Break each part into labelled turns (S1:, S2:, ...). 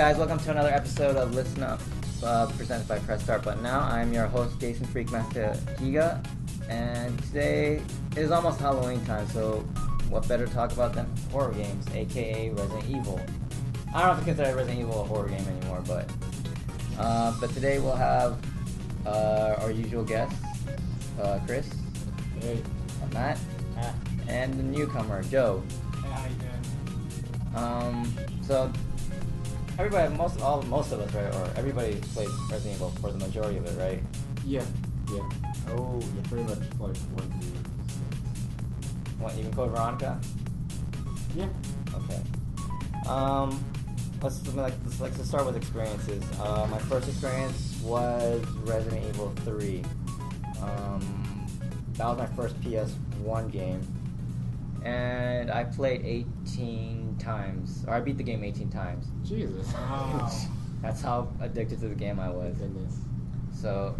S1: guys, welcome to another episode of Listen Up, presented by Press Start Button Now. I'm your host, Jason Freakmaster Higa, and today is almost Halloween time, so what better to talk about than horror games, aka Resident Evil. I don't know if I consider Resident Evil a horror game anymore, but today we'll have our usual guests, Chris,
S2: Hey.
S1: Matt, and the newcomer, Joe.
S2: Hey, how you doing?
S1: So everybody, most of us, right, or everybody played Resident Evil for the majority of it, right?
S2: Yeah.
S1: Oh,
S2: Yeah, pretty much like one year.
S1: What, even Code Veronica?
S2: Yeah.
S1: Okay. Let's start with experiences. My first experience was Resident Evil 3. That was my first PS1 game, and I played 18 times, or I beat the game 18 times.
S2: Jesus. Wow.
S1: That's how addicted to the game I was.
S2: Goodness.
S1: So,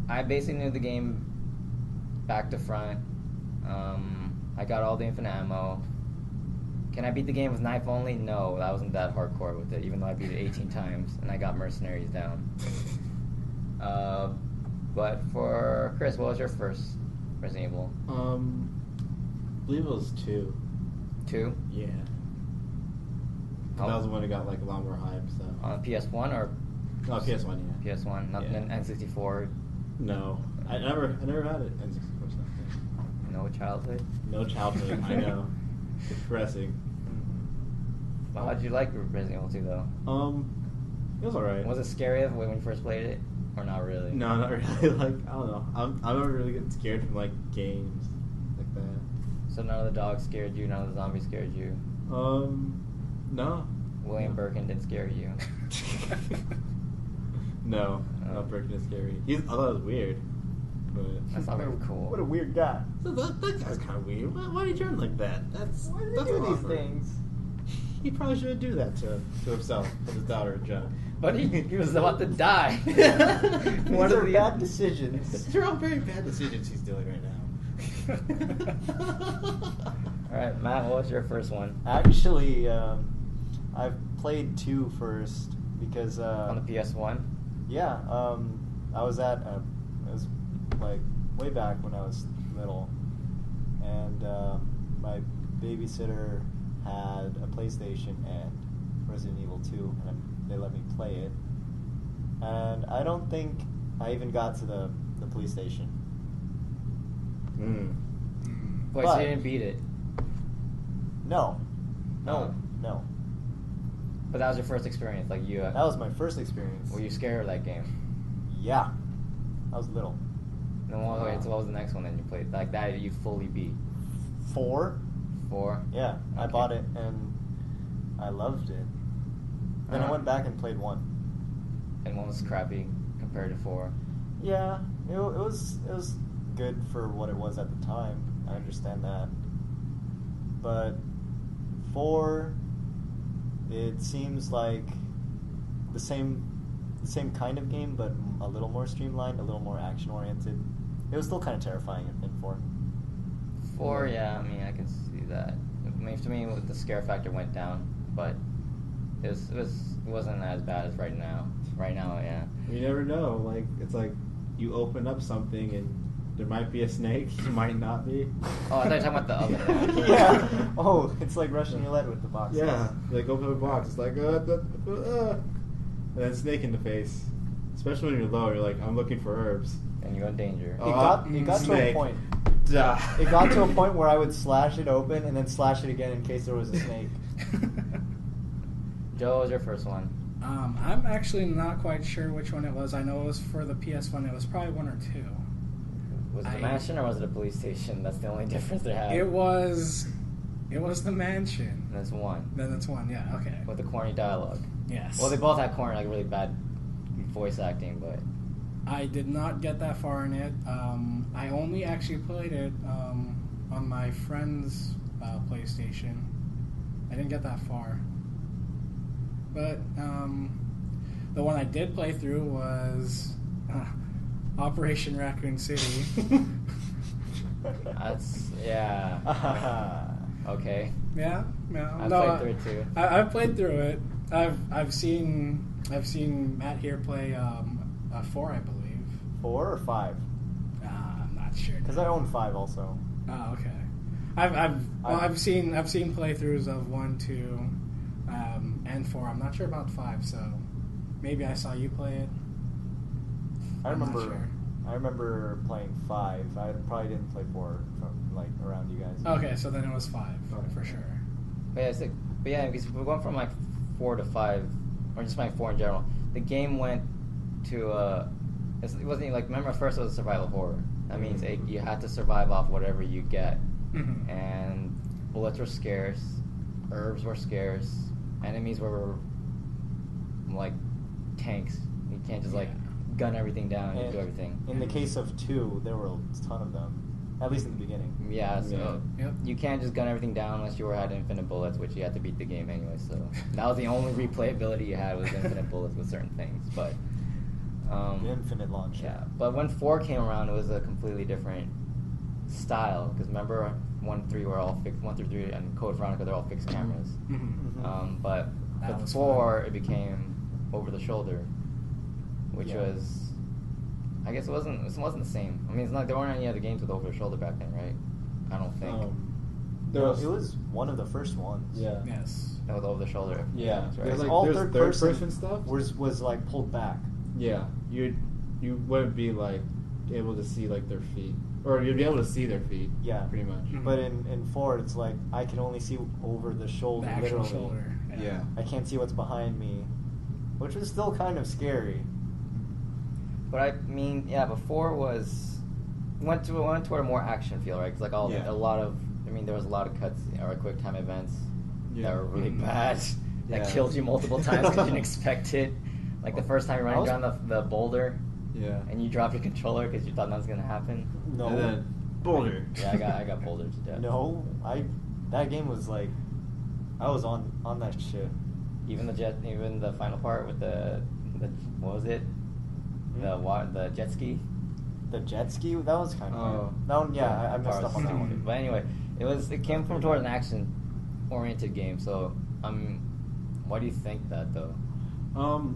S1: I basically knew the game back to front. I got all the infinite ammo. Can I beat the game with knife only? No, I wasn't that hardcore with it, even though I beat it 18 times, and I got mercenaries down. But for Chris, what was your first Resident Evil?
S2: I believe it was 2.
S1: 2?
S2: Yeah.
S1: Oh.
S2: That was the one that got like a lot more hype. So.
S1: On PS1 or?
S2: No, PS1. Yeah.
S1: PS1, not
S2: Yeah.
S1: N64.
S2: No, I never had it. N64 stuff.
S1: No childhood.
S2: No childhood. I know. Depressing.
S1: Well, how'd you like Resident Evil 2 though?
S2: It was alright.
S1: Was it scary when you first played it, or not really?
S2: No, not really. Like, I don't know. I'm never really getting scared from like games like that.
S1: So none of the dogs scared you, none of the zombies scared you.
S2: No.
S1: William Birkin didn't scare you.
S2: No, not Birkin is scary. I thought it was weird, but
S1: That's not very cool.
S3: What a weird guy.
S2: So that guy's kind of weird. Why did he turn like that? That's
S3: Why do
S2: that's
S3: they do these
S2: awkward.
S3: things?
S2: He probably shouldn't do that to himself and his daughter, John.
S1: But he was about to die.
S3: These
S1: One
S3: are
S1: of the
S3: bad decisions.
S2: They're all very bad decisions he's doing right now.
S1: All right, Matt, what was your first one?
S3: Actually, I've played 2 first because
S1: On the PS1?
S3: yeah, I was at it was like way back when I was little, and my babysitter had a PlayStation and Resident Evil 2, and they let me play it. And I don't think I even got to the police station.
S1: Wait, so
S3: But-
S1: you didn't beat it?
S3: No,
S1: Oh.
S3: no.
S1: But that was your first experience, like you...
S3: That was my first experience.
S1: Were you scared of that game?
S3: Yeah, I was little.
S1: And what was the next one that you played? Like that you fully beat?
S3: 4?
S1: 4?
S3: Yeah, I
S1: Okay.
S3: bought it and I loved it. Then I went back and played 1.
S1: And one was crappy compared to 4.
S3: Yeah, it was good for what it was at the time. I understand that. But 4, it seems like the same kind of game, but a little more streamlined, a little more action oriented. It was still kind of terrifying in 4.
S1: 4, yeah, I mean, I can see that. I mean, to me, the scare factor went down, but it wasn't as bad as right now. Right now, yeah.
S2: You never know. Like, it's like you open up something and there might be a snake. You might not be.
S1: Oh, I thought you were talking about the oven.
S3: Yeah. Oh, it's like Russian roulette with the boxes.
S2: Yeah, like open a box. It's like and then snake in the face. Especially when you're low, you're like, I'm looking for herbs.
S1: And you're in danger.
S3: It got to a
S2: snake.
S3: point.
S2: Duh.
S3: It got to a point where I would slash it open and then slash it again in case there was a snake.
S1: Joe, what was your first one?
S4: I'm actually not quite sure which one it was. I know it was for the PS1. It was probably 1 or 2.
S1: Was it the mansion or was it a police station? That's the only difference they have.
S4: It was the mansion.
S1: That's 1.
S4: Then that's 1. Yeah. Okay.
S1: With the corny dialogue.
S4: Yes.
S1: Well, they both had corny, like really bad voice acting, but...
S4: I did not get that far in it. I only actually played it on my friend's PlayStation. I didn't get that far. But the one I did play through was Operation Raccoon City.
S1: That's... yeah. Okay.
S4: Yeah.
S1: I
S4: No,
S1: played through it too.
S4: I've played through it. I've seen Matt here play 4, I believe.
S3: 4 or 5?
S4: I'm not sure.
S3: Because I own 5 also.
S4: Oh, okay. I've seen playthroughs of 1, 2, and 4. I'm not sure about 5, so maybe I saw you play it.
S3: I
S4: I'm not
S3: remember.
S4: sure.
S3: I remember playing 5. I probably didn't play 4 from like around you guys.
S4: Okay, so then it was 5 for sure.
S1: But yeah, because we're going from like 4 to 5, or just like 4 in general. The game went to it wasn't like, remember at first it was survival horror. That means you had to survive off whatever you get,
S4: Mhm.
S1: and bullets were scarce, herbs were scarce, enemies were like tanks. You can't just like gun everything down and do everything.
S3: In the case of 2, there were a ton of them, at least in the beginning.
S1: Yeah, so
S4: Yep.
S1: you can't just gun everything down unless you had infinite bullets, which you had to beat the game anyway. So that was the only replayability you had, was infinite bullets with certain things. But
S3: The infinite launcher.
S1: yeah, but when 4 came around, it was a completely different style. Because remember, 1, 3 were all fixed. 1 through 3 and Code Veronica, they're all fixed cameras.
S4: Mhm.
S1: But
S4: That
S1: with
S4: was
S1: 4, it became over the shoulder, which
S3: Yeah.
S1: was, I guess it wasn't the same. I mean, it's not, there weren't any other games with over the shoulder back then, right? I don't think.
S3: No, it was one of the first ones.
S2: Yeah.
S4: Yes.
S1: With over the shoulder.
S2: Yeah.
S1: That's
S2: There's
S1: right.
S2: like
S3: all
S2: there's
S3: third
S2: third
S3: person
S2: person stuff.
S3: was like pulled back.
S2: Yeah, you wouldn't be like able to see like their feet, or you'd be able to see their feet.
S3: Yeah.
S2: pretty much.
S4: Mhm.
S3: But in 4, it's like I can only see over the shoulder,
S4: The actual
S3: literally.
S4: shoulder.
S2: Yeah.
S3: I can't see what's behind me, which was still kind of scary.
S1: But I mean, yeah, before was went toward a more action feel, right? Because like
S2: Yeah.
S1: a lot of, I mean, there was a lot of cuts or quick time events
S2: Yeah.
S1: that were really
S4: Mhm.
S1: bad. That
S2: Yeah.
S1: killed you multiple times because you didn't expect it. Like the first time you're running
S3: I was-
S1: down the boulder
S2: Yeah.
S1: and you drop your controller because you thought nothing was gonna happen.
S3: No,
S2: And then boulder.
S1: Yeah, I got bouldered to death.
S3: no, that game was like, I was on that shit.
S1: Even the final part with the what was it? The jet ski.
S3: The jet ski, that was kind of
S2: Oh.
S3: that one. Yeah, I messed
S1: Part
S3: up on that
S1: was-
S3: one.
S1: But anyway, it came from towards an action oriented game. So why do you think that though?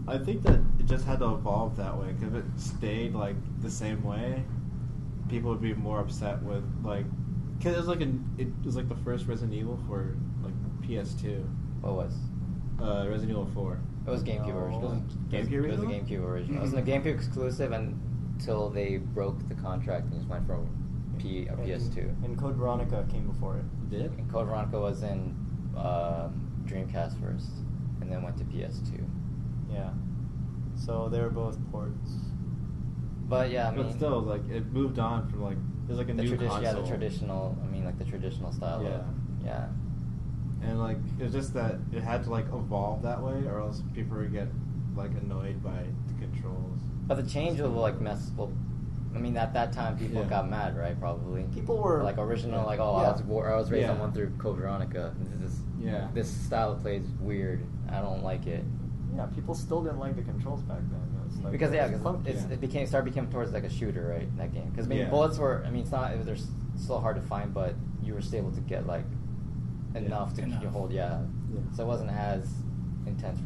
S2: I think that it just had to evolve that way. Because if it stayed like the same way, people would be more upset with like. Because it was like the first Resident Evil for like PS2.
S1: What was?
S2: Resident Evil 4.
S1: It was GameCube
S3: No.
S1: original.
S2: GameCube
S1: It was the
S2: original?
S1: GameCube original. It was a GameCube exclusive until they broke the contract and just went for PS2.
S3: And Code Veronica came before it.
S2: Did?
S1: And Code Veronica was in Dreamcast first, and then went to PS2.
S3: Yeah. So they were both ports.
S1: But yeah, I mean,
S2: But still, like it moved on from like there's like a
S1: the
S2: new
S1: tradition,
S2: console.
S1: yeah, the traditional. I mean, like the traditional style.
S2: Yeah.
S1: Yeah.
S2: And like it's just that it had to like evolve that way, or else people would get like annoyed by the controls.
S1: But the change will like mess. Well, I mean, at that time, people
S2: Yeah.
S1: got mad, right? Probably.
S3: People were
S1: Like original,
S2: Yeah.
S1: like I was raised
S2: Yeah.
S1: on 1 through Code Veronica.
S2: Yeah.
S1: This style of play is weird. I don't like it.
S3: Yeah, people still didn't like the controls back then. It was like,
S1: Because yeah,
S3: it's funky.
S1: it became towards like a shooter, right? That game. Because I mean,
S2: Yeah.
S1: bullets were. I mean, it's not. They're still hard to find, but you were still able to get like enough to
S4: Enough.
S1: hold. Yeah.
S2: Yeah.
S1: So it wasn't as intense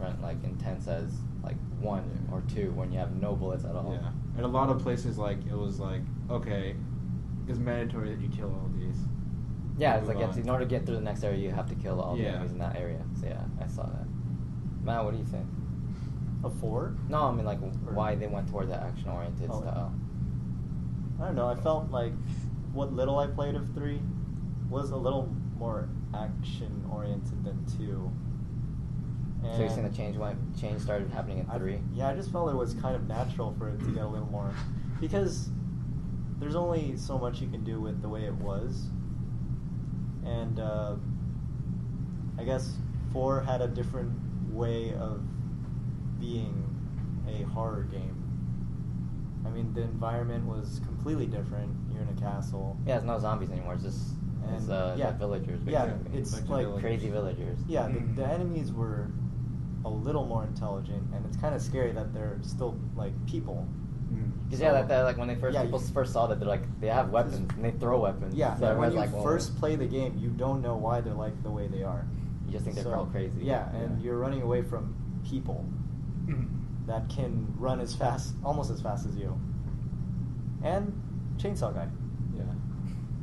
S1: as like 1 or 2 when you have no bullets at all.
S2: Yeah. And a lot of places like it was like okay, it's mandatory that you kill all these.
S1: Yeah, it's
S2: Move
S1: like
S2: on.
S1: in order to get through the next area, you have to kill all the
S2: Yeah.
S1: enemies in that area. So yeah, I saw that. Matt, what do you think?
S3: A 4?
S1: No, I mean like why they went toward that action-oriented
S3: Oh.
S1: style.
S3: I don't know. I felt like what little I played of 3 was a little more action oriented than 2.
S1: So you're saying the change started happening in 3?
S3: Yeah, I just felt it was kind of natural for it to get a little more, because there's only so much you can do with the way it was, and I guess 4 had a different way of being a horror game. I mean, the environment was completely different. You're in a castle.
S1: Yeah, it's no zombies anymore. It's just
S3: And,
S1: yeah, villagers.
S3: Yeah,
S1: Basically.
S3: it's
S2: Bunch of
S3: like
S2: villagers.
S1: Crazy villagers.
S3: Yeah,
S4: Mhm.
S3: the enemies were a little more intelligent, and it's kind of scary that they're still like people.
S1: Because
S3: So-
S1: yeah, that like when they first
S3: Yeah,
S1: people
S3: you-
S1: first saw that, they're like they have weapons and they throw weapons.
S3: Yeah,
S1: so
S3: and when
S1: everyone's
S3: you
S1: like, well,
S3: first play the game, you don't know why they're like the way they are.
S1: just think they're all crazy.
S3: Yeah, and you're running away from people
S4: Mhm.
S3: that can run almost as fast as you. And Chainsaw Guy.
S2: Yeah.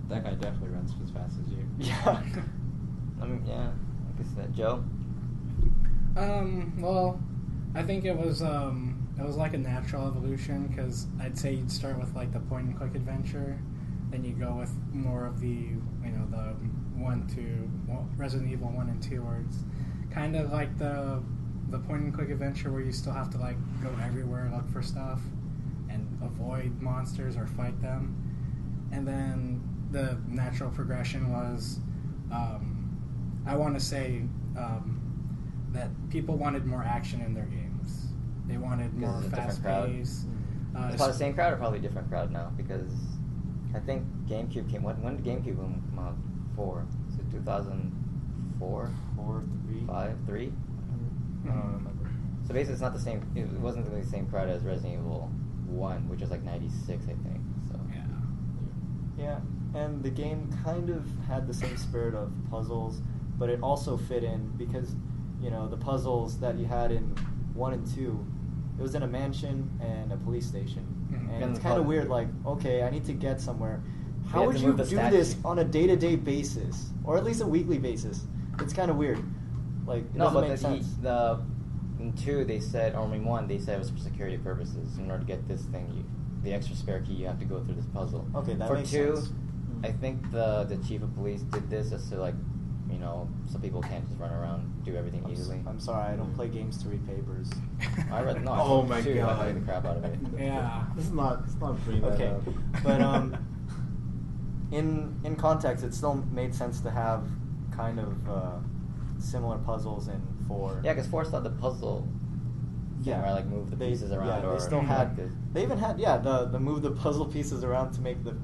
S2: That guy definitely runs as fast as you.
S3: Yeah.
S1: Yeah, like I said, Joe.
S4: Well, I think it was like a natural evolution because I'd say you'd start with like the point and click adventure, then you go with more of the the Resident Evil 1 and 2, where it's kind of like the point and click adventure where you still have to like go everywhere, look for stuff, and avoid monsters or fight them, and then the natural progression was, I want to say. That people wanted more action in their games. They wanted more
S1: Because it's a different
S4: fast
S1: crowd.
S4: pace.
S1: It's probably the same crowd or probably a different crowd now because I think GameCube came. When did GameCube come out? Is it 2004?
S3: 4, 3.
S1: 5, 3?
S3: I don't remember.
S1: So basically, it's not the same. It wasn't really the same crowd as Resident Evil 1, which was like '96, I think. So
S3: Yeah, and the game kind of had the same spirit of puzzles, but it also fit in because, the puzzles that you had in 1 and 2, it was in a mansion and a police station.
S4: Mhm.
S3: And
S1: And
S3: it's
S1: the
S3: kind of
S1: pu-
S3: weird, like, okay, I need to get somewhere. How
S1: have
S3: would
S1: to
S3: you
S1: move
S3: do
S1: the statue.
S3: this on a day-to-day basis? Or at least a weekly basis? It's kind of weird. Like, it
S1: no,
S3: doesn't
S1: but
S3: make sense.
S1: in 2 they said, or in 1 they said it was for security purposes. In order to get this thing, the extra spare key, you have to go through this puzzle.
S3: Okay, that
S1: for
S3: makes
S1: 2,
S3: sense.
S1: I think the chief of police did this just to like, so people can't just run around do everything easily.
S3: I'm sorry, I don't play games to read papers.
S1: I read no.
S2: Oh
S1: I
S2: my
S1: 2,
S2: God.
S1: I played the crap out of it.
S4: Yeah.
S2: Let's not bring that
S3: Okay,
S2: up.
S3: but in context, it still made sense to have kind of similar puzzles in 4.
S1: Yeah, because 4 still had the puzzle.
S3: Yeah,
S1: Where I like move the pieces around.
S3: Yeah,
S1: or
S3: they still
S1: like
S3: had.
S1: the
S3: They even had the move the puzzle pieces around to make the.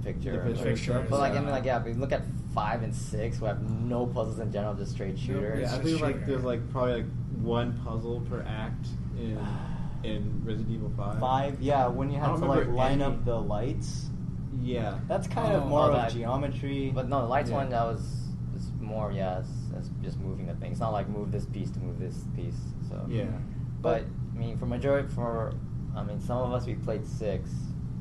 S1: picture.
S2: The picture.
S4: Picture.
S1: But like, I mean, like, yeah, if we look at 5 and 6, we have no puzzles in general, just straight shooters.
S2: Yeah, I
S4: It's a
S2: think like
S4: shooter.
S2: there's like probably like one puzzle per act in Resident Evil 5.
S3: 5, yeah, when you
S2: I
S3: had
S2: don't
S3: to like
S2: remember
S3: line
S2: any.
S3: up the lights.
S2: Yeah.
S3: That's kind of
S4: Oh,
S3: more
S1: that-
S3: of geometry.
S1: But no, the lights
S2: Yeah.
S1: one, it's more, it's just moving the thing. It's not like move this piece to move this piece. So
S2: Yeah.
S1: But I mean, some of us we played 6,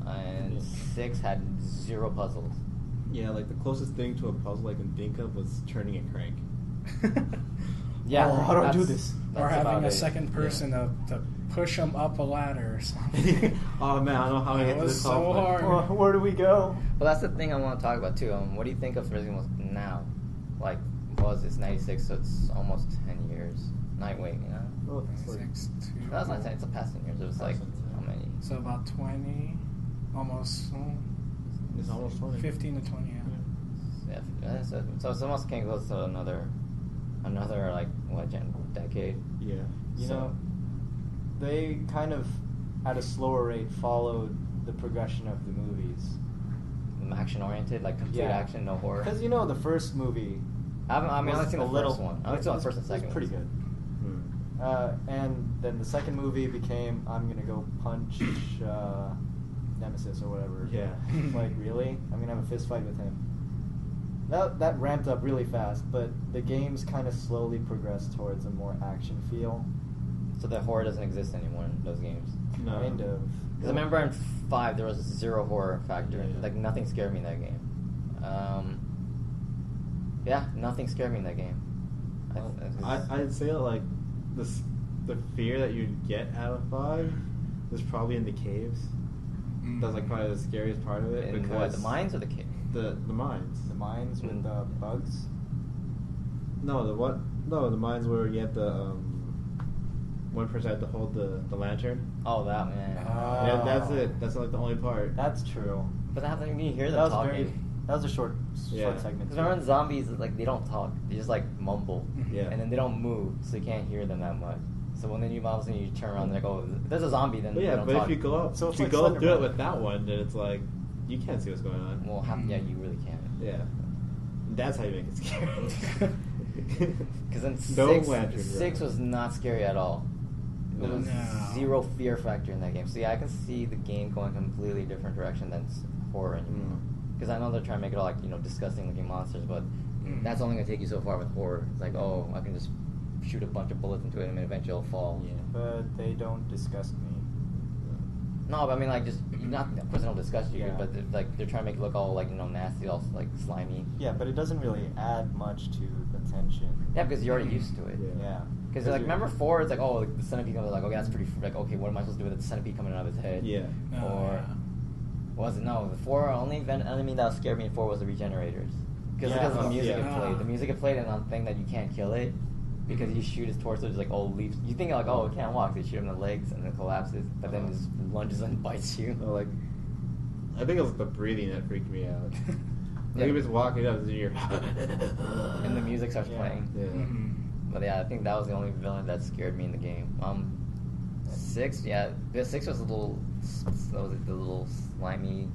S1: and
S2: Yeah.
S1: 6 had 0 puzzles.
S2: Yeah, like the closest thing to a puzzle I can think of was turning a crank.
S1: Yeah.
S3: Oh, how do I do
S1: that's-
S3: this?
S1: that's
S4: Or having
S1: about
S4: a
S1: it.
S4: second person to push them up a ladder or something.
S2: Oh man, I don't know how I
S4: That
S2: get to
S4: was
S2: this
S4: so
S2: level.
S4: hard.
S3: Where do we go?
S1: Well, that's the thing I want to talk about too. What do you think of Resident Evil now? Like, it's 96, so it's almost 10 years. Nightwing,
S2: Oh, it's like-
S4: 6 to-
S1: That's not 10, it's a past 10 years. It was like,
S2: Past 10,
S1: how many?
S4: So about 20, almost
S2: It's almost 20.
S4: 15 to 20. Yeah.
S1: Yeah, so it's almost getting close to another like, decade?
S2: Yeah.
S3: You
S1: So-
S3: know, they kind of, at a slower rate, followed the progression of the movies.
S1: Action-oriented, like complete
S3: Yeah.
S1: action, no horror.
S3: Because the first movie.
S1: I mean, I've
S3: was
S1: only seen
S3: a
S1: the
S3: little-
S1: first one. I only saw the first and
S3: it was
S1: second
S3: pretty
S1: one.
S3: good.
S2: Hmm.
S3: And then the second movie became I'm gonna go punch Nemesis or whatever.
S2: Yeah.
S3: Like, really? I'm gonna have a fist fight with him. That ramped up really fast, but the games kind of slowly progressed towards a more action feel.
S1: So the horror doesn't exist anymore in those games.
S2: No.
S3: Kind of.
S1: Because I remember in 5 there was 0 horror factor.
S2: Yeah.
S1: Like nothing scared me in that game. Yeah, nothing scared me in that game.
S2: I'd say that, like the fear that you'd get out of 5 was probably in the caves. That's like probably the scariest part of it.
S1: in
S2: because
S1: what, the mines or the cave?
S2: The mines.
S3: The mines with
S1: Mm.
S3: the bugs.
S2: No, the what? No, the mines where you had the one person had to hold the lantern.
S1: Oh, that man.
S2: Yeah, that's it. That's like the only part.
S3: That's true.
S1: But that happens when you hear
S3: That
S1: them
S3: was
S1: talking.
S3: that was a short
S2: Yeah.
S3: segment.
S1: Because remember in zombies, like they don't talk, they just like mumble,
S2: Yeah.
S1: and then they don't move, so you can't hear them that much. So when then all of a sudden you turn around, and they're like, oh, there's a zombie, then
S2: But
S1: they
S2: yeah,
S1: don't
S2: but
S1: talk.
S2: if you go up,
S3: So
S2: if
S3: it's
S2: you
S3: like
S2: go through
S3: Slenderman.
S2: it with that one, then it's like you can't see what's going on.
S1: Well, yeah, you really can't.
S2: Yeah, that's how you make it scary.
S1: Because then
S2: No
S1: 6,
S2: lantern,
S1: 6 was not scary at all. There was
S4: No.
S1: 0 fear factor in that game. So yeah, I can see the game going a completely different direction than horror anymore. Because I know they're trying to make it all like disgusting looking monsters, but
S4: Mhm.
S1: That's only gonna take you so far with horror. It's like, oh, I can just shoot a bunch of bullets into it and eventually it'll fall.
S2: Yeah.
S3: But they don't disgust me.
S1: No, but I mean, like, just not. Of course, they don't disgust you,
S3: Yeah.
S1: but they're trying to make it look all like nasty, all like slimy.
S3: Yeah, but it doesn't really add much to the tension.
S1: Yeah, because you're already
S4: Mhm.
S1: used to it.
S3: Yeah.
S1: Because like, remember 4, it's like, oh, like, the centipede comes, like, okay, that's pretty. Like, okay, what am I supposed to do with the centipede coming out of his head?
S2: Yeah.
S4: Oh,
S1: Or
S4: yeah.
S1: was it no? The 4 only enemy that scared me in 4 was the regenerators. Because
S3: Yeah.
S1: of the music
S2: Yeah.
S1: it played. The music it played, and on thing that you can't kill it. Because you shoot his torso, just like, oh, leaps. You think like, oh, it can't walk. So you shoot him in the legs, and it collapses. But then it just lunges and bites you.
S2: Or like, I think it was the breathing that freaked me out.
S1: Yeah.
S2: Like he was walking up, and you're.
S1: And the music starts
S3: Yeah.
S1: playing.
S2: Yeah.
S4: Mhm.
S1: But yeah, I think that was the only villain that scared me in the game. 6, yeah, the 6 was a little, what was it, the little slimy,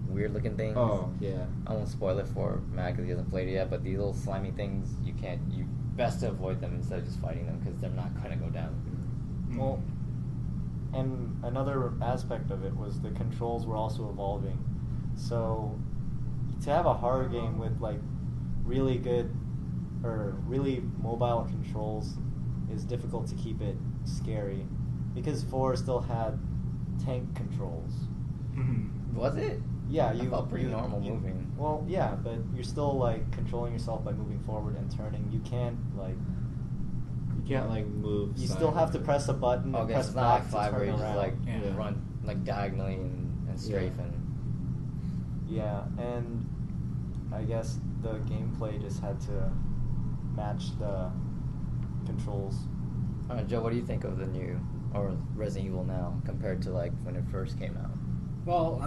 S1: weird looking things.
S2: Oh yeah.
S1: I won't spoil it for Matt because he hasn't played it yet. But these little slimy things, you best to avoid them instead of just fighting them because they're not gonna go down.
S4: Mhm.
S3: Well, and another aspect of it was the controls were also evolving. So to have a horror game with like really good or really mobile controls is difficult to keep it scary because 4 still had tank controls.
S4: Mhm.
S1: Was it?
S3: Yeah,
S1: I felt pretty normal moving.
S3: Well, yeah, but you're still like controlling yourself by moving forward and turning. You can't like.
S2: You can't like move.
S3: You still have to
S2: sideways.
S3: press a button and
S1: Okay,
S3: press
S1: it's not like
S3: back
S1: 5
S3: to
S1: where
S3: turn
S1: you just
S3: around.
S1: like
S4: Yeah.
S1: run like diagonally and strafing.
S3: Yeah, and I guess the gameplay just had to match the controls.
S1: Alright, Joe, what do you think of the new or Resident Evil now compared to like when it first came out?
S4: Well,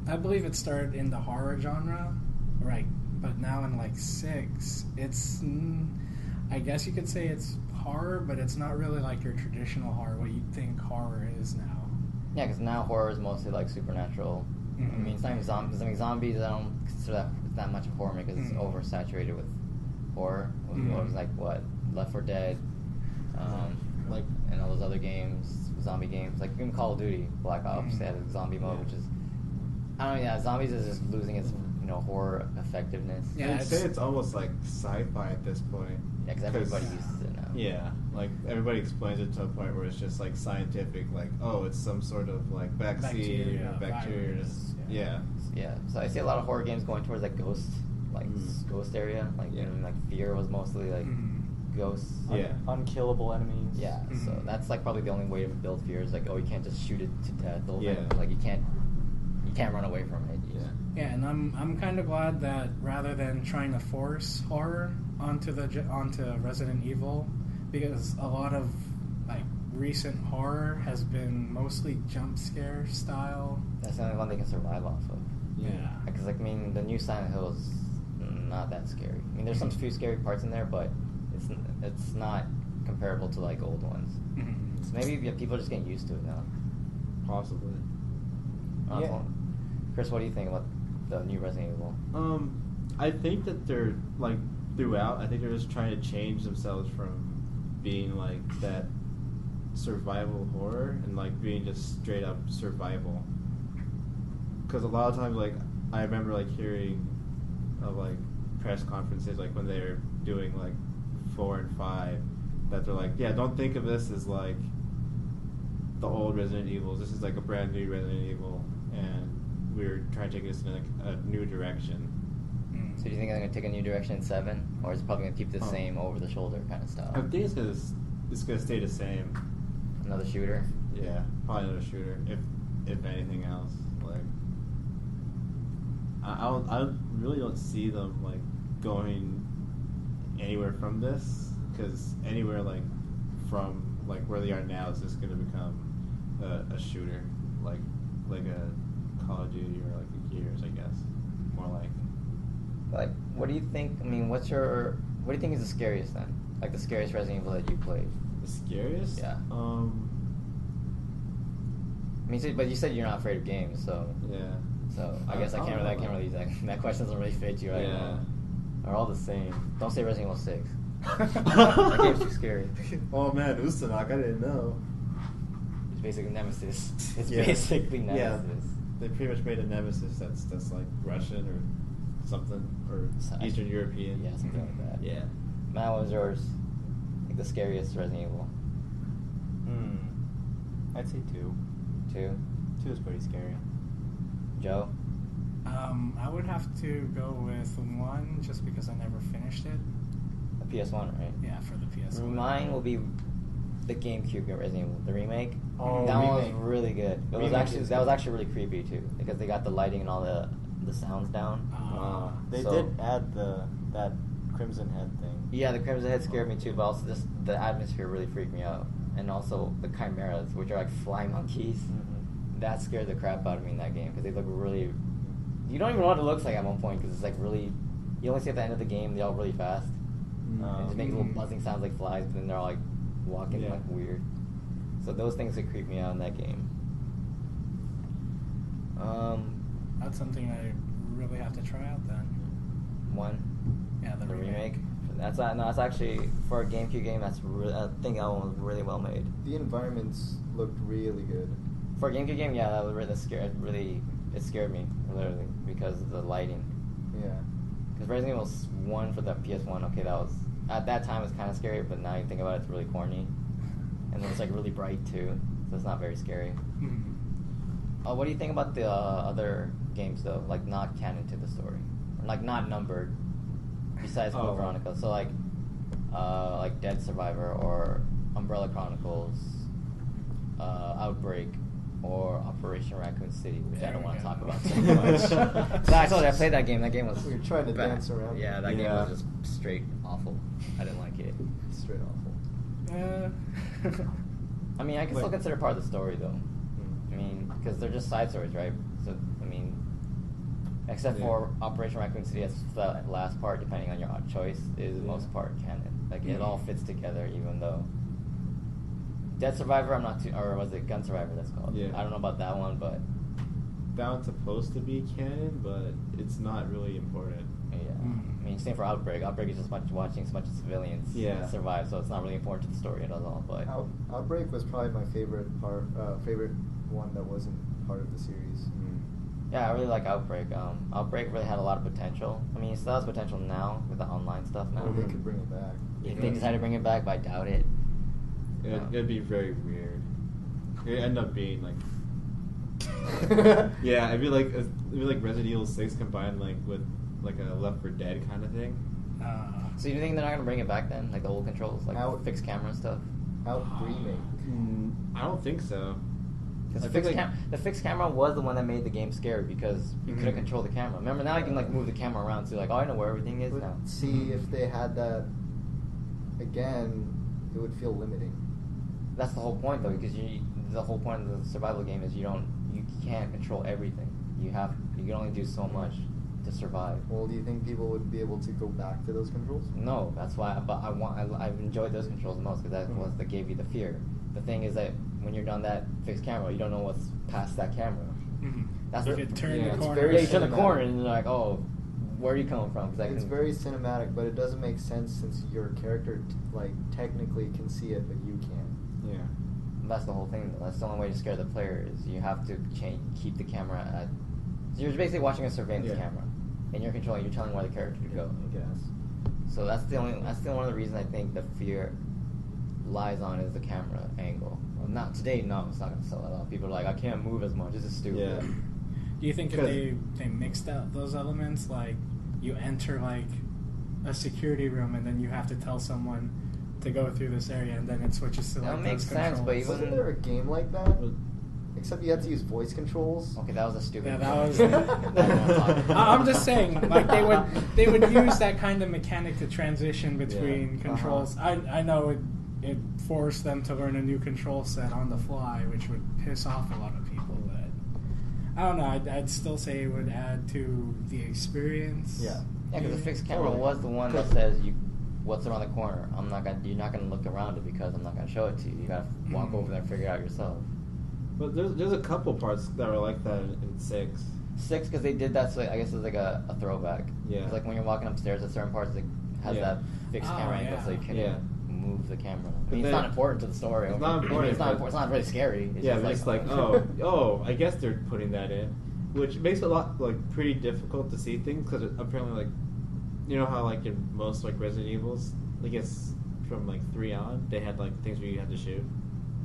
S4: I believe it started in the horror genre, right? But now in like 6, it's, I guess you could say it's horror, but it's not really like your traditional horror, what you think horror is now.
S1: Yeah, because now horror is mostly like supernatural. I
S4: Mhm.
S1: mean, it's not even zombies. I mean, zombies, I don't consider that much of horror because it's
S4: Mhm.
S1: oversaturated with horror.
S4: Mhm.
S1: Or it's like what Left 4 Dead,
S2: Like
S1: and all those other games, zombie games, like even Call of Duty, Black Ops,
S4: Mhm.
S1: they had a zombie mode,
S2: Yeah.
S1: which is, I don't know, yeah, zombies is just losing its horror effectiveness.
S4: Yeah,
S2: I'd say it's almost like sci-fi at this point.
S1: Yeah, because everybody uses it now.
S2: Yeah, like everybody explains it to a point where it's just like scientific, like oh, it's some sort of like vaccine or bacteria.
S4: virus,
S2: Yeah.
S1: Yeah, so I see a lot of horror games going towards like ghost, ghost area, like
S2: Yeah.
S1: like Fear was mostly like
S4: Mhm.
S1: ghosts.
S2: Yeah.
S3: Unkillable enemies.
S1: Yeah, so
S4: Mhm.
S1: that's like probably the only way to build fear is like, oh, you can't just shoot it to death.
S2: Yeah.
S1: Like you can't run away from it. You
S2: Yeah.
S1: just-
S4: Yeah, and I'm kind of glad that rather than trying to force horror onto Resident Evil, because a lot of like recent horror has been mostly jump scare style.
S1: That's the only one they can survive off of.
S4: Yeah.
S1: Because like I mean, the new Silent Hill is not that scary. I mean, there's some few scary parts in there, but it's not comparable to like old ones.
S4: Mhm.
S1: So maybe people are just getting used to it now.
S2: Possibly.
S3: Yeah.
S1: Chris, what do you think about the new Resident Evil?
S2: I think that they're like throughout. I think they're just trying to change themselves from being like that survival horror and like being just straight up survival. Because a lot of times, like I remember like hearing of like press conferences, like when they're doing like 4 and 5, that they're like, yeah, don't think of this as like the old Resident Evils. This is like a brand new Resident Evil, and we're trying to take this in a new direction.
S1: So do you think they're going to take a new direction in 7? Or is it probably going to keep the
S2: Oh.
S1: same over-the-shoulder kind of style?
S2: I think it's gonna stay the same.
S1: Another shooter?
S2: Yeah, probably another shooter. If anything else, like I really don't see them like going anywhere from this, because anywhere like from like where they are now is just gonna become a shooter, like a Call of Duty or like a Gears, I guess, more like.
S1: Like, what do you think? I mean, what do you think is the scariest then? Like the scariest Resident Evil that you played?
S2: The scariest?
S1: Yeah. I mean, but you said you're not afraid of games, so
S2: Yeah.
S1: so I guess I can't really that question doesn't really fit you, right?
S2: Yeah.
S1: They're all the same. Don't say Resident Evil 6. That game's too scary.
S2: Oh man, Ustanok, I didn't know.
S1: It's basically Nemesis. It's
S2: Yeah.
S1: basically
S2: Yeah.
S1: Nemesis.
S2: They pretty much made a Nemesis that's like Russian or something or Eastern European.
S1: Yeah, something like that.
S2: Yeah.
S1: Matt, what was yours? Like the scariest Resident Evil?
S3: I'd say 2.
S1: 2?
S3: 2 is pretty scary.
S1: Joe?
S4: I would have to go with 1 just because I never finished it.
S1: The PS1, right?
S4: Yeah, for the PS1.
S1: Mine will be the GameCube Resident Evil, the remake.
S3: Oh,
S1: that one
S3: remake.
S1: was really good. It was
S3: Remake
S1: actually
S3: is
S1: that was
S3: good.
S1: actually really creepy too, because they got the lighting and all the sounds down.
S3: They
S1: So-
S3: did add that Crimson Head thing.
S1: Yeah, the Crimson Head scared me too, but also just the atmosphere really freaked me out, and also the chimeras, which are like flying monkeys.
S3: Mm-hmm.
S1: That scared the crap out of me in that game because they look really. You don't even know what it looks like at one point because it's like really. You only see at the end of the game they all really fast. And just make little buzzing sounds like flies, but then they're all like walking like weird. So those things that creep me out in that game.
S4: That's something I really have to try out then.
S1: 1.
S4: Yeah, the
S1: The remake.
S4: remake.
S1: That's actually for a GameCube game. That's really, I think that one was really well made.
S5: The environments looked really good.
S1: For a GameCube game, yeah, that was really scared. Really, it scared me literally because of the lighting.
S5: Yeah.
S1: Because Resident Evil 1 for the PS1, okay, that was at that time it was kind of scary, but now you think about it, it's really corny, and then it's like really bright too, so it's not very scary. What do you think about the other games though, like not canon to the story, or like not numbered, besides Code Veronica? So like Dead Survivor or Umbrella Chronicles, Outbreak, or Operation Raccoon City, which I don't want to talk about so much. So I told you I played that game. That game was.
S5: We were trying to
S1: bad.
S5: dance around.
S1: Yeah, that game was just straight awful. I didn't like it.
S5: Straight awful.
S1: I mean, I can still consider it part of the story though. I mean, because they're just side stories, right? So I mean, except for Operation Raccoon City, that's the last part, depending on your choice, is the most part canon. Like it all fits together, even though. Dead Survivor, I'm not too, or was it Gun Survivor? That's called.
S2: Yeah.
S1: I don't know about that one, but
S2: That one's supposed to be canon, but it's not really important.
S1: yeah. I mean, same for Outbreak. Outbreak is just watching as much as civilians survive, so it's not really important to the story at all. But
S5: Outbreak was probably my favorite favorite one that wasn't part of the series.
S1: yeah, I really like Outbreak. Outbreak really had a lot of potential. I mean, it still has potential now with the online stuff now.
S5: Or they could bring it back.
S1: If they decide to bring it back, but I doubt it.
S2: It'd be very weird. It'd end up being like. Yeah, it'd be like Resident Evil 6 combined like with like a Left 4 Dead kind of thing.
S1: So you think they're not gonna bring it back then, like the old controls, like fixed camera and stuff?
S5: Remake.
S2: I don't think so.
S1: Because
S2: I think,
S1: the fixed camera was the one that made the game scary because you couldn't control the camera. Remember, now you can like move the camera around, so like, oh, I know where everything is now.
S5: See, if they had that again, it would feel limiting.
S1: That's the whole point, though, because the whole point of the survival game is you can't control everything. You can only do so much to survive.
S5: Well, do you think people would be able to go back to those controls?
S1: No, that's why. But I've enjoyed those controls the most because that was that gave you the fear. The thing is that when you're on that fixed camera, you don't know what's past that camera. That's
S4: You
S1: the
S4: could turn the
S5: it's
S4: corner.
S5: very
S1: Yeah, you turn the
S5: cinematic.
S1: corner and you're like, oh, where are you coming from? 'Cause
S5: It's very cinematic, but it doesn't make sense since your character technically can see it, but you can't.
S2: Yeah.
S1: That's the whole thing, though. That's the only way to scare the player is you have to keep the camera at. So you're basically watching a surveillance camera, and you're controlling. You're telling where the character to go.
S5: I guess.
S1: So that's the one of the reasons I think the fear lies on is the camera angle. Well, not today. No, it's not going to sell a lot. People are like, I can't move as much. This is stupid.
S2: Yeah.
S4: Do you think if they mixed out those elements, like you enter like a security room and then you have to tell someone to go through this area and then it switches to like
S1: That makes
S4: those
S1: sense, but
S4: controls?
S5: Wasn't there a game like that? Except you had to use voice controls.
S1: Okay, that was a stupid.
S4: Yeah, that was.
S1: I don't want to talk about
S4: I'm just saying, like they would use that kind of mechanic to transition between controls. I know it forced them to learn a new control set on the fly, which would piss off a lot of people. But I don't know. I'd still say it would add to the experience.
S5: Yeah.
S1: Yeah, because the fixed camera
S5: Totally.
S1: was the one that says what's around the corner. You're not gonna look around it because I'm not gonna show it to you. You gotta walk over there and figure it out yourself.
S2: But there's a couple parts that are like that in 6.
S1: 6 because they did that, so I guess it's like a throwback.
S2: Yeah.
S1: It's like when you're walking upstairs at certain parts, it has that fixed camera angle, so you can move the camera. I mean, it's not important to the story.
S2: It's not important,
S1: It's not really scary. It's
S2: Yeah,
S1: just
S2: but it's like, oh, I guess they're putting that in. which makes it a lot like pretty difficult to see things because apparently like you know how like in most like Resident Evils, I guess from like 3 on they had like things where you had to shoot.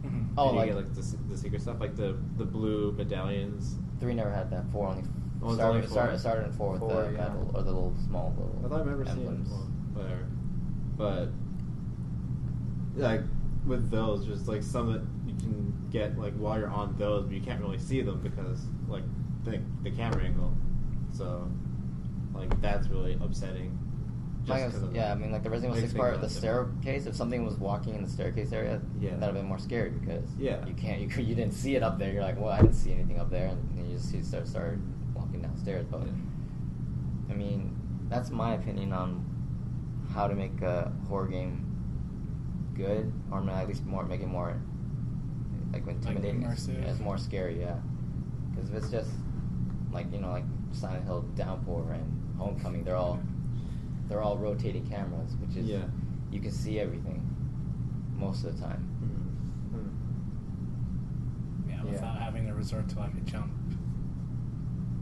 S4: Mm-hmm.
S1: Oh,
S2: And you
S1: like
S2: get, like the secret stuff, like the blue medallions.
S1: 3 never had that. 4 only.
S2: Oh, it's
S1: started,
S2: only 4?
S1: started in 4 with
S5: 4,
S1: the
S5: yeah.
S1: medal or the little small little.
S2: I thought I remember
S1: emblems.
S2: seeing whatever, but like with those, just like some that you can get like while you're on those, but you can't really see them because like the camera angle. So like that's really upsetting.
S1: Like,
S2: 'cause of
S1: yeah, I
S2: that.
S1: mean, like the Resident Evil
S2: Makes
S1: 6 part, the
S2: things different.
S1: staircase. If something was walking in the staircase area,
S2: Yeah.
S1: that'd have been more scary because
S2: Yeah.
S1: you can't, you didn't see it up there. You're like, well, I didn't see anything up there, and then you just see start walking downstairs. But I mean, that's my opinion on how to make a horror game good, or at least make it more like intimidating.
S4: immersive.
S1: Yeah, it's more scary, yeah. Because if it's just like like Silent Hill, Downpour, and Homecoming, they're all rotating cameras, which is
S2: Yeah.
S1: you can see everything most of the time.
S4: Yeah,
S5: Yeah.
S4: without having to resort to like a jump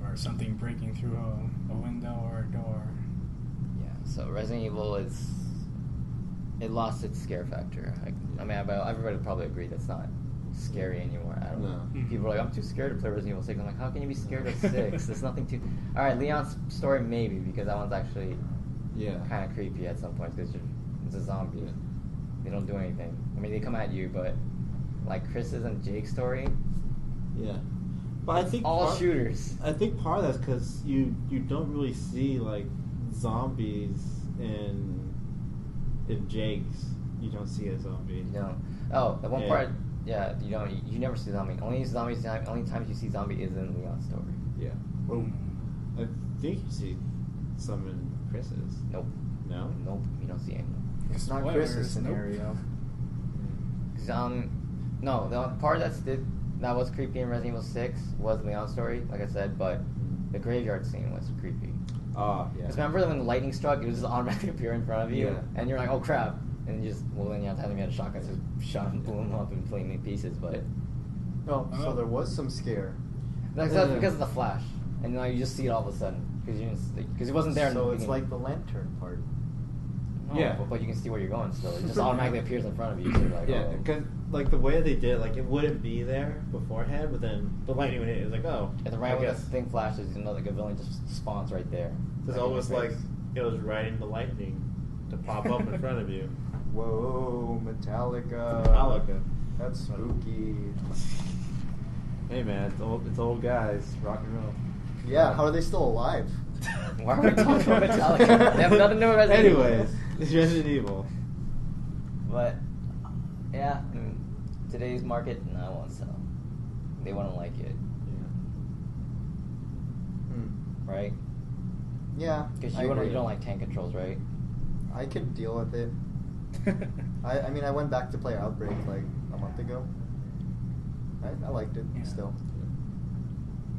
S4: or something breaking through a window or a door.
S1: Yeah, so Resident Evil it lost its scare factor. I mean, everybody would probably agree that's not scary anymore at all.
S2: No.
S1: People are like, I'm too scared to play Resident Evil 6. I'm like, how can you be scared of 6? There's nothing too... Alright, Leon's story maybe, because that one's actually
S2: Yeah.
S1: kind of creepy at some points, because it's a zombie. They don't do anything. I mean, they come at you, but like Chris's and Jake's story,
S2: Yeah. But I think
S1: all shooters.
S2: I think part of that's because you don't really see like zombies in Jake's. You don't see a zombie.
S1: You know. Oh, the one
S2: Yeah.
S1: part, yeah, you don't. You never see zombie. Only times you see zombie is in Leon's story.
S2: Yeah. I think you see some in Chris's.
S1: Nope.
S2: No.
S1: Nope. You don't see any.
S5: It's not
S4: Spoilers,
S5: Chris's
S4: nope.
S5: scenario.
S1: 'Cause, no, the part that was creepy in Resident Evil 6 was Leon's story, like I said, but the graveyard scene was creepy.
S2: Ah, yeah.
S1: Because remember when the lightning struck, it was just automatically appear in front of you,
S2: Yeah.
S1: and you're like, oh crap, and you just, well then you have to have him get a shotgun, so shot him, blew him up in flaming pieces, but
S5: Oh, so there was some scare.
S1: that's
S2: Yeah.
S1: because of the flash, and you just see it all of a sudden, because he wasn't there in the
S5: So it's
S1: beginning.
S5: like the lantern part.
S1: No,
S2: Yeah.
S1: but you can see where you're going still. It just automatically appears in front of you, so you're like,
S2: Yeah,
S1: oh.
S2: because like the way they did, like it wouldn't be there beforehand, but then the lightning would hit. It was like, oh,
S1: At the
S2: I
S1: right when the
S2: guess
S1: thing flashes, you know, like a villain just spawns right there.
S2: it's
S1: Right in
S2: almost
S1: your
S2: like
S1: face.
S2: it was riding the lightning to pop up in front of you.
S5: Whoa, Metallica.
S2: Metallica.
S5: That's spooky.
S2: Hey man, it's old guys, rock and roll.
S5: Yeah, how are they still alive?
S1: Why are we talking about Metallica? They have nothing to do with Resident Evil.
S2: Anyways, it's Resident Evil.
S1: But yeah, I mean, today's market, no, I won't sell. They wouldn't like it, right?
S5: Yeah,
S1: Because
S5: I
S1: you
S5: agree.
S1: don't like tank controls, right?
S5: I could deal with it. I mean, I went back to play Outbreak like a month ago. I liked it
S4: Yeah.
S5: still.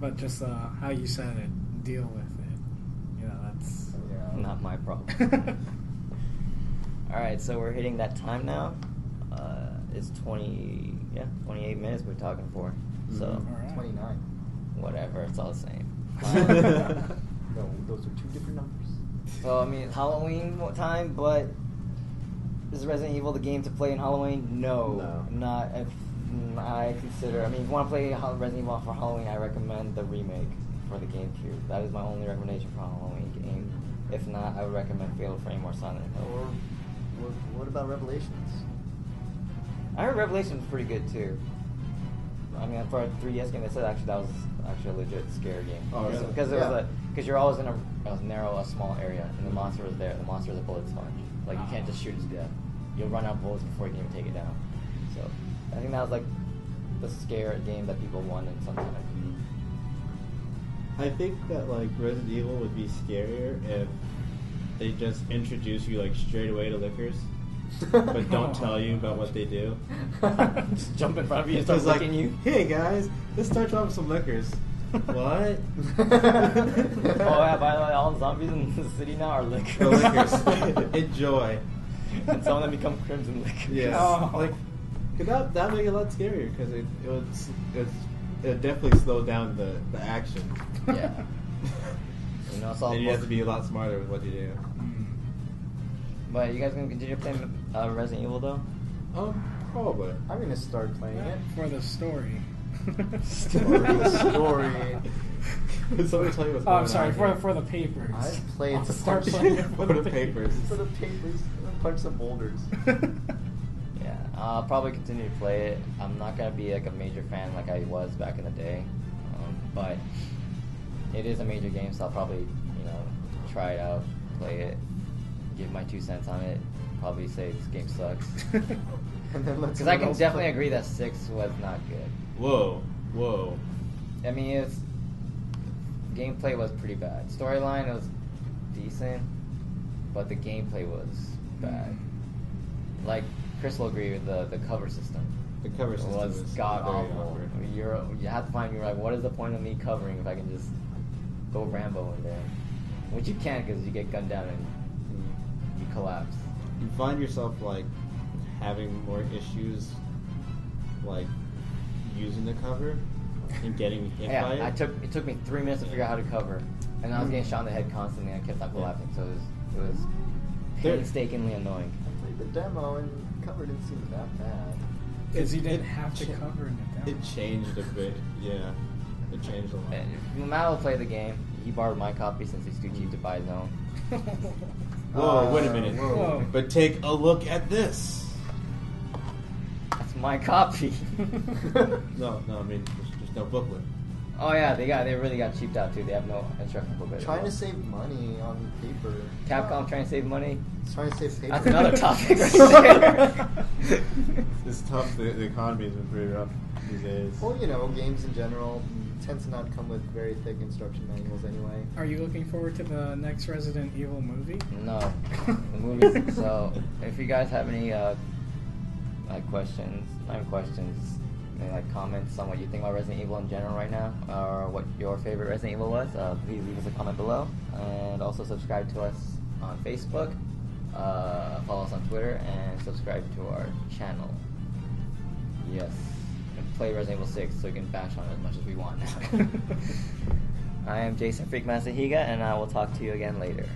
S4: But just how you said it, deal with it. You know, that's.
S5: Yeah.
S1: Not my problem. All right, so we're hitting that time now. It's 28 minutes we're talking for. So
S2: Mhm.
S4: Alright.
S5: 29.
S1: whatever, it's all the same.
S5: No, those are two different numbers.
S1: So I mean, Halloween time, but is Resident Evil the game to play in Halloween? No,
S2: No.
S1: not. If I consider, I mean, if you want to play Resident Evil for Halloween, I recommend the remake for the GameCube. That is my only recommendation for a Halloween game. If not, I would recommend Fatal Frame or Silent
S5: Or
S1: Hill.
S5: what about Revelations?
S1: I heard Revelation was pretty good too. I mean, for a 3DS game, they said that was actually a legit scary game.
S2: Oh, really?
S1: Because
S5: Yeah.
S1: you're always in a narrow, small area, and the monster is there. The monster is a bullet sponge. Like you can't just shoot it to death. You'll run out of bullets before you can even take it down. So I think that was like the scare game that people wanted sometimes.
S2: I think that like Resident Evil would be scarier if they just introduce you like straight away to liquors, but don't tell you about what they do.
S1: Just jump in front of you and start
S2: It's like,
S1: licking you.
S2: hey guys, let's start dropping some liquors. What?
S1: Oh yeah, by the way, all zombies in the city now are lickers.
S2: The liquors. Enjoy.
S1: And some of them become crimson lickers.
S2: Yeah.
S4: Oh.
S2: Like, could that make it a lot scarier because it's It'll definitely slow down the action.
S1: Yeah. You know, it's all.
S2: And you have to be a lot smarter with what you do.
S1: But you guys gonna continue playing Resident Evil though?
S2: Probably.
S5: I'm gonna start playing it.
S4: For the story.
S5: Story.
S2: Somebody tell you what's
S4: Oh,
S2: going
S4: I'm sorry.
S2: on
S4: For
S2: here.
S4: for the papers.
S5: I've played
S4: I'll
S5: the
S4: start
S5: punch-
S4: playing it for
S2: For
S4: the
S2: the
S4: papers.
S5: For the papers, punch some boulders.
S1: Yeah, I'll probably continue to play it. I'm not gonna be like a major fan like I was back in the day, but it is a major game, so I'll probably try it out, play it, give my 2 cents on it. Probably say this game sucks.
S5: And then let's.
S1: Because I can definitely agree that 6 was not good.
S2: Whoa.
S1: I mean, gameplay was pretty bad. Storyline was decent, but the gameplay was bad. Like Chris will agree with the cover system.
S2: The cover system
S1: was
S2: is
S1: god
S2: very
S1: awful.
S2: awkward.
S1: You have to find me like, what is the point of me covering if I can just go Rambo in there? Which you can't because you get gunned down and you collapse.
S2: You find yourself like having more issues like using the cover and getting hit by it.
S1: It took me 3 minutes to figure out how to cover, and I was getting shot in the head constantly. And I kept on collapsing, so it was painstakingly annoying.
S5: I played the demo and cover didn't seem that bad.
S4: Because you didn't have to cover in the
S2: It
S4: demo.
S2: changed a bit, yeah. It changed a lot.
S1: And Matt will play the game. He borrowed my copy since he's too cheap to buy his own.
S2: Whoa, wait a minute.
S4: Whoa.
S2: But take a look at this.
S1: That's my copy.
S2: No, I mean, there's no booklet.
S1: Oh yeah, they really got cheaped out too. They have no instruction booklet. at
S5: Trying
S1: all.
S5: to save money on paper.
S1: Capcom trying to save money.
S5: Trying to save paper.
S1: That's another topic right there.
S2: It's tough. The economy has been pretty rough these days.
S5: Well, games in general tend to not come with very thick instruction manuals anyway.
S4: Are you looking forward to the next Resident Evil movie?
S1: No, the movie. So, if you guys have any questions, not even questions, maybe comments on what you think about Resident Evil in general right now, or what your favorite Resident Evil was, please leave us a comment below, and also subscribe to us on Facebook, follow us on Twitter, and subscribe to our channel. Yes, and play Resident Evil 6 so we can bash on it as much as we want now. I am Jason Freakmaster Higa, and I will talk to you again later.